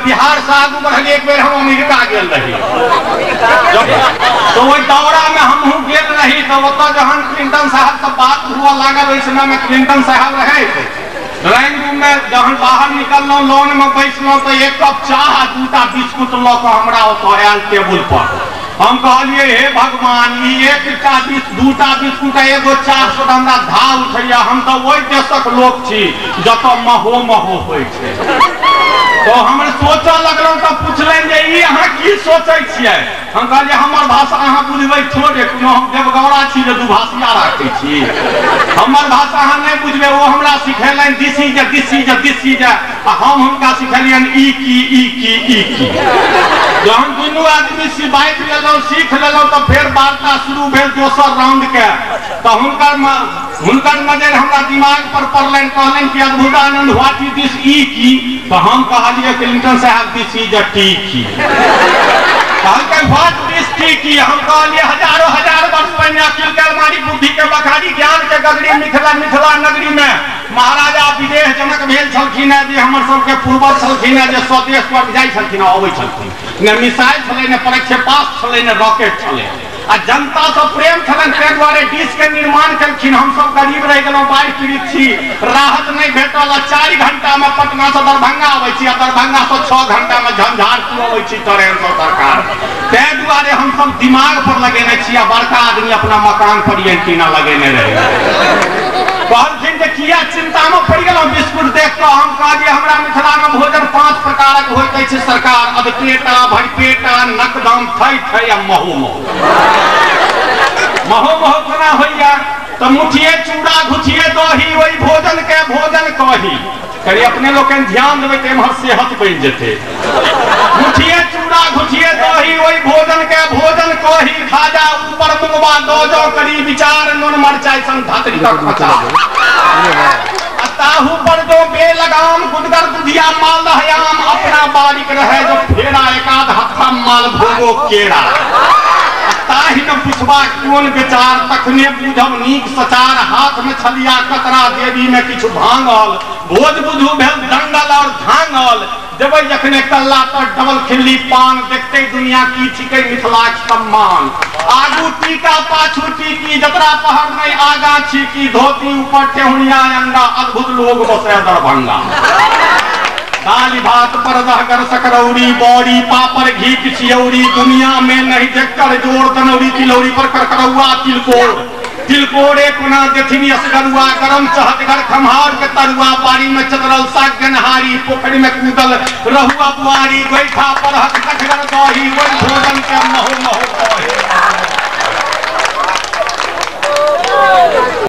बिहार से आगू बढ़ल एक बेर हम अमेरिका गेल रही तो वही दौरा में हम गेल रही तो जहन क्लिंटन साहब से बात हुआ लागल ओहि समय में क्लिंटन साहब रहे ड्राइंग रूम में जहन बाहर निकलना लॉन में बैठना तो एक कप चाह दूटा बिस्कुट ल के हमरा आयल टेबुल पर हम कहलिए हे भगवान एकटा दूटा बिस्कुट एगो चाह से हमरा धा उठैया हम तो वही देशक लोग छी जत महो महो होइ छै तो हम सोचा लगल तो पूछल जे अहाँ की सोचे छियै हम कहलिए हमर भाषा अहाँ बुझबै थोड़े कोनो हम देवगौड़ा छी जे दुभाषिया राखै छी हमर भाषा अहाँ नहीं बुझबै वो हमरा सिखेलन दिस इज आ हम हुनका सिखेलियन ई की जहन दुनू आदमी से बात लेलहुँ सीख लेलहुँ तो फिर वार्ता शुरू भेल दोसर राउंड के तो हुनकर नजर हमरा दिमाग पर पड़लन कहलन कि अद्भुतानंद व्हाट इज दिस ई की तो हम कहलिए क्लिंटन साहब दिस इज अ टी की कहलकै व्हाट दिस टी की हम कहलिए हजारों वर्ष पहले अकिल के अलमारी बुद्धि के बखारी ज्ञान के गगरी मिथिला नगरी में महाराजा विदेह जनक भेल छलखिन जे हमर सबके पूर्वज छलखिन जे स्वदेश पर जाइ छलखिन अबै छलखिन ने मिसाइल छलै ने प्रक्षेपास्त्र छलै ने रॉकेट छलै आ जनता से प्रेम छलन ताहि दुआरे डिश के निर्माण केलखिन हम सब गरीब रह गेलहुँ बाढ़ि पीड़ित छी राहत नहीं भेटल 4 घंटा में पटना से दरभंगा अबै छी आ दरभंगा से 6 घंटा में झंझारपुर अबै छी ट्रेन से सरकार ताहि दुआरे हम सब दिमाग पर लगेने छी आ बड़का आदमी अपना मकान पर एंटीना लगेने रहे कहलखिन जे किया चिंता में पड़ गेलहुँ बिस्कुट देख कऽ हम कहलिए हमरा मिथिला में भोजन 5 प्रकारक होइत अछि सरकार अधपेटा भरपेटा नकदम थै आ महू महू केना होइया तो मुठिए चूड़ा घुचिए दही वही भोजन के भोजन कही करी अपने लोग ध्यान देवे तो एम्हर सेहत बन जेते मुठिए चूड़ा घुचिए दही वही भोजन के भोजन कही खाजा ऊपर मुंगवा दो जो करी विचार नून मरचाई संग धातरी का खचा ताहू पर जो बेलगाम गुदगर दुधिया माल हयाम अपना बारिक रहे जो फेरा एकाध हत्था माल भोगो केरा ताहि में पुछबा कोन विचार तखने बुझब नीक सचार हाथ में छलिया कतरा देवी में किछु भांगल भोज बुझू भेल दंगल और धांगल देवे जखने कल्ला पर डबल खिल्ली पान देखते दुनिया की छिके मिथिला सम्मान आगू टीका पाछू टीकी जतरा पहर नहीं आगा छीकी धोती ऊपर टेहुनिया अंडा अद्भुत लोग बसे दरभंगा दाली भात पर दहगर सकरौरी बौरी पापड़ घी किचियौरी दुनिया में नहीं देखकर जोड़ तनौरी तिलौरी पर करकरौआ तिलकोरे कुना देथिनी असगरुआ गरम चहटगर खम्हार के तरुआ बाड़ी में चतरल साग गनहारी पोखरी में कूदल रहुआ बुआरी बैठा पर कटगर दही वही भोजन के महू